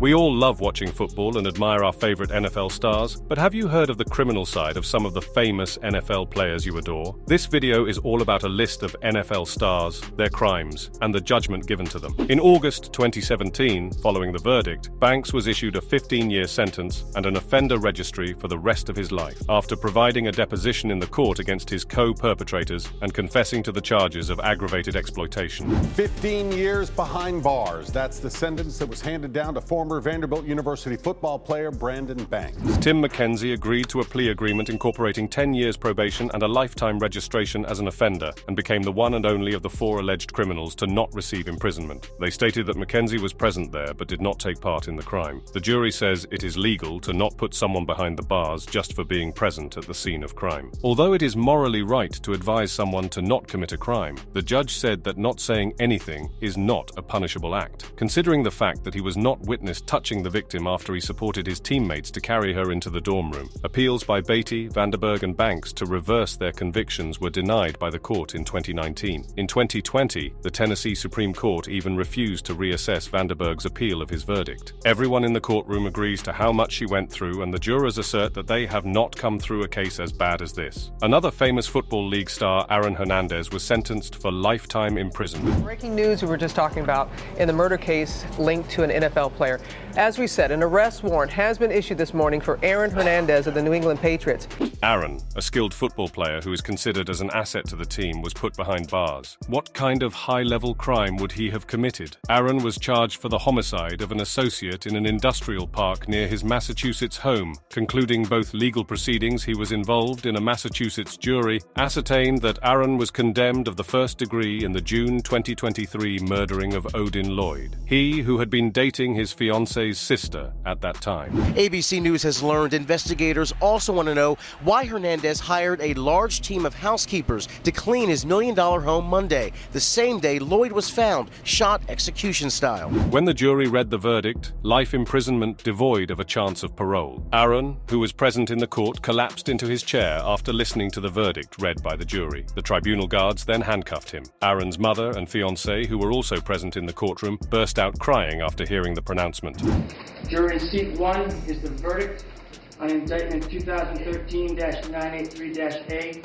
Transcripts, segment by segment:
We all love watching football and admire our favorite NFL stars, but have you heard of the criminal side of some of the famous NFL players you adore? This video is all about a list of NFL stars, their crimes, and the judgment given to them. In August 2017, following the verdict, Banks was issued a 15-year sentence and an offender registry for the rest of his life, after providing a deposition in the court against his co-perpetrators and confessing to the charges of aggravated exploitation. 15 years behind bars. That's the sentence that was handed down to former Vanderbilt University football player Brandon Banks. Tim McKenzie agreed to a plea agreement incorporating 10 years probation and a lifetime registration as an offender, and became the one and only of the 4 alleged criminals to not receive imprisonment. They stated that McKenzie was present there but did not take part in the crime. The jury says it is legal to not put someone behind the bars just for being present at the scene of crime. Although it is morally right to advise someone to not commit a crime, the judge said that not saying anything is not a punishable act, considering the fact that he was not witnessed touching the victim after he supported his teammates to carry her into the dorm room. Appeals by Beatty, Vanderburg, and Banks to reverse their convictions were denied by the court in 2019. In 2020, the Tennessee Supreme Court even refused to reassess Vanderburg's appeal of his verdict. Everyone in the courtroom agrees to how much she went through, and the jurors assert that they have not come through a case as bad as this. Another famous Football League star, Aaron Hernandez, was sentenced for lifetime imprisonment. Breaking news we were just talking about in the murder case linked to an NFL player. As we said, an arrest warrant has been issued this morning for Aaron Hernandez of the New England Patriots. Aaron, a skilled football player who is considered as an asset to the team, was put behind bars. What kind of high-level crime would he have committed? Aaron was charged for the homicide of an associate in an industrial park near his Massachusetts home. Concluding both legal proceedings, he was involved in a Massachusetts jury, ascertained that Aaron was condemned of the first degree in the June 2023 murdering of Odin Lloyd. He, who had been dating his fiance's sister at that time. ABC News has learned investigators also want to know why Hernandez hired a large team of housekeepers to clean his $1 million home Monday, the same day Lloyd was found, shot execution style. When the jury read the verdict, life imprisonment devoid of a chance of parole, Aaron, who was present in the court, collapsed into his chair after listening to the verdict read by the jury. The tribunal guards then handcuffed him. Aaron's mother and fiancé, who were also present in the courtroom, burst out crying after hearing the pronouncement. Jury in seat 1 is the verdict on indictment 2013-983-A,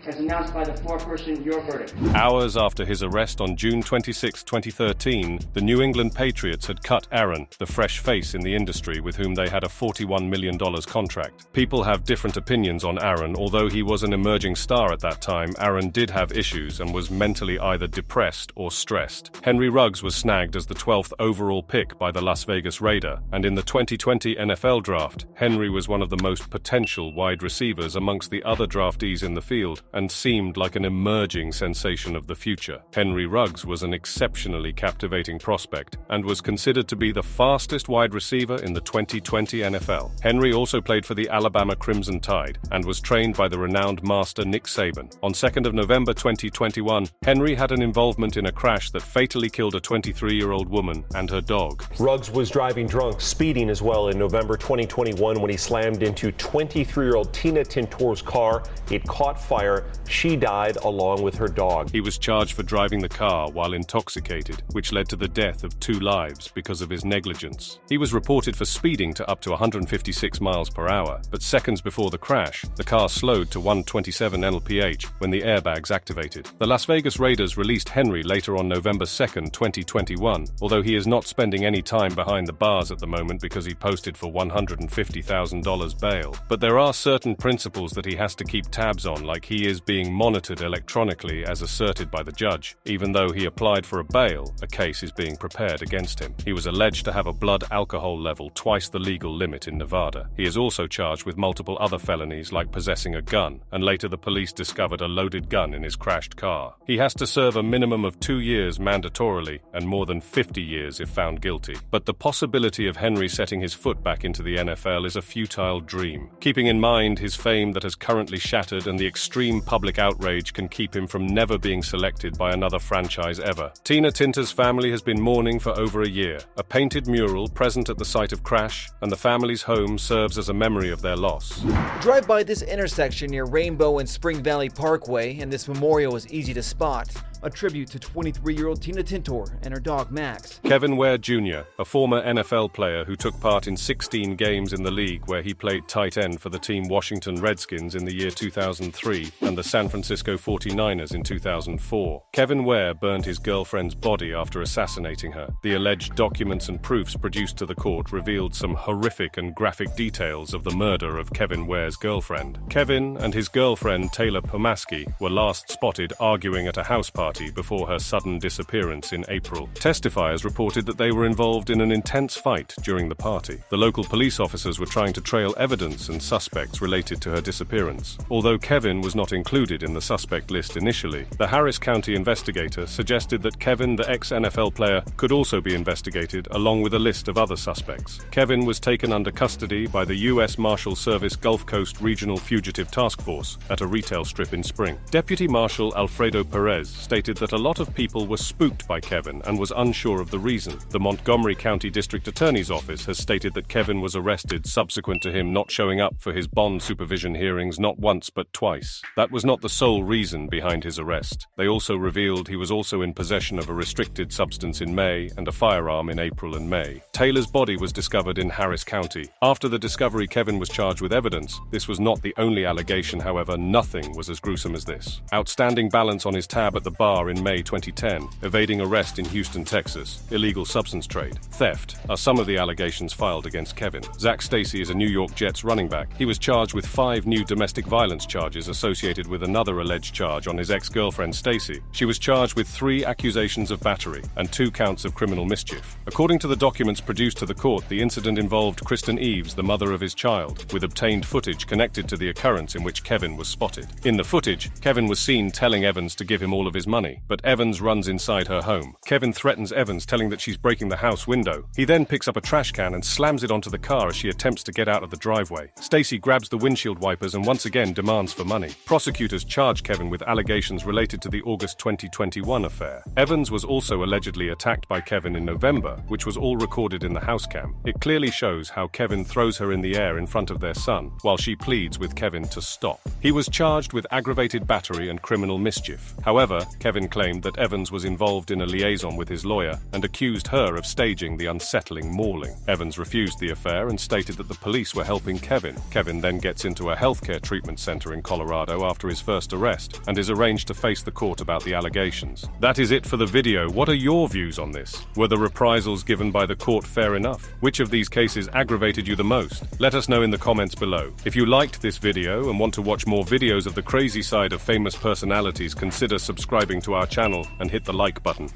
as announced by the foreperson, your verdict. Hours after his arrest on June 26, 2013, the New England Patriots had cut Aaron, the fresh face in the industry with whom they had a $41 million contract. People have different opinions on Aaron. Although he was an emerging star at that time, Aaron did have issues and was mentally either depressed or stressed. Henry Ruggs was snagged as the 12th overall pick by the Las Vegas Raiders, and in the 2020 NFL Draft, Henry was one of the most potential wide receivers amongst the other draftees in the field, and seemed like an emerging sensation of the future. Henry Ruggs was an exceptionally captivating prospect and was considered to be the fastest wide receiver in the 2020 NFL. Henry also played for the Alabama Crimson Tide and was trained by the renowned master Nick Saban. On 2nd of November 2021, Henry had an involvement in a crash that fatally killed a 23-year-old woman and her dog. Ruggs was driving drunk, speeding as well in November 2021 when he slammed into 23-year-old Tina Tintor's car. It caught fire. She died along with her dog. He was charged for driving the car while intoxicated, which led to the death of 2 lives because of his negligence. He was reported for speeding to up to 156 miles per hour, but seconds before the crash, the car slowed to 127 mph when the airbags activated. The Las Vegas Raiders released Henry later on November 2nd, 2021, although he is not spending any time behind the bars at the moment because he posted for $150,000 bail. But there are certain principles that he has to keep tabs on, like he is being monitored electronically as asserted by the judge. Even though he applied for a bail, a case is being prepared against him. He was alleged to have a blood alcohol level twice the legal limit in Nevada. He is also charged with multiple other felonies like possessing a gun, and later the police discovered a loaded gun in his crashed car. He has to serve a minimum of 2 years mandatorily and more than 50 years if found guilty. But the possibility of Henry setting his foot back into the NFL is a futile dream. Keeping in mind his fame that has currently shattered and the extreme public outrage can keep him from never being selected by another franchise ever. Tina Tintor's family has been mourning for over a year. A painted mural present at the site of crash and the family's home serves as a memory of their loss. Drive by this intersection near Rainbow and Spring Valley Parkway, and this memorial is easy to spot. a tribute to 23-year-old Tina Tintor and her dog Max. Kevin Ware Jr., a former NFL player who took part in 16 games in the league where he played tight end for the team Washington Redskins in the year 2003 and the San Francisco 49ers in 2004. Kevin Ware burned his girlfriend's body after assassinating her. The alleged documents and proofs produced to the court revealed some horrific and graphic details of the murder of Kevin Ware's girlfriend. Kevin and his girlfriend Taylor Pomaski were last spotted arguing at a house party before her sudden disappearance in April. Testifiers reported that they were involved in an intense fight during the party. The local police officers were trying to trail evidence and suspects related to her disappearance. Although Kevin was not included in the suspect list initially, the Harris County investigator suggested that Kevin, the ex-NFL player, could also be investigated along with a list of other suspects. Kevin was taken under custody by the U.S. Marshal Service Gulf Coast Regional Fugitive Task Force at a retail strip in Spring. Deputy Marshal Alfredo Perez stated that a lot of people were spooked by Kevin and was unsure of the reason. The Montgomery County District Attorney's Office has stated that Kevin was arrested subsequent to him not showing up for his bond supervision hearings not once but twice. That was not the sole reason behind his arrest. They also revealed he was also in possession of a restricted substance in May and a firearm in April and May. Taylor's body was discovered in Harris County. After the discovery, Kevin was charged with evidence. This was not the only allegation, however. Nothing was as gruesome as this. Outstanding balance on his tab at the bar in May 2010, evading arrest in Houston, Texas, illegal substance trade, theft are some of the allegations filed against Kevin. Zach Stacy is a New York Jets running back. He was charged with 5 new domestic violence charges associated with another alleged charge on his ex-girlfriend Stacy. She was charged with 3 accusations of battery and 2 counts of criminal mischief. According to the documents produced to the court, the incident involved Kristen Eves, the mother of his child, with obtained footage connected to the occurrence in which Kevin was spotted. In the footage, Kevin was seen telling Evans to give him all of his money, but Evans runs inside her home. Kevin threatens Evans, telling that she's breaking the house window. He then picks up a trash can and slams it onto the car as she attempts to get out of the driveway. Stacy grabs the windshield wipers and once again demands for money. Prosecutors charge Kevin with allegations related to the August 2021 affair. Evans was also allegedly attacked by Kevin in November, which was all recorded in the house cam. It clearly shows how Kevin throws her in the air in front of their son, while she pleads with Kevin to stop. He was charged with aggravated battery and criminal mischief. However, Kevin claimed that Evans was involved in a liaison with his lawyer and accused her of staging the unsettling mauling. Evans refused the affair and stated that the police were helping Kevin. Kevin then gets into a healthcare treatment center in Colorado after his first arrest and is arranged to face the court about the allegations. That is it for the video. What are your views on this? Were the reprisals given by the court fair enough? Which of these cases aggravated you the most? Let us know in the comments below. If you liked this video and want to watch more videos of the crazy side of famous personalities, consider subscribing to our channel and hit the like button.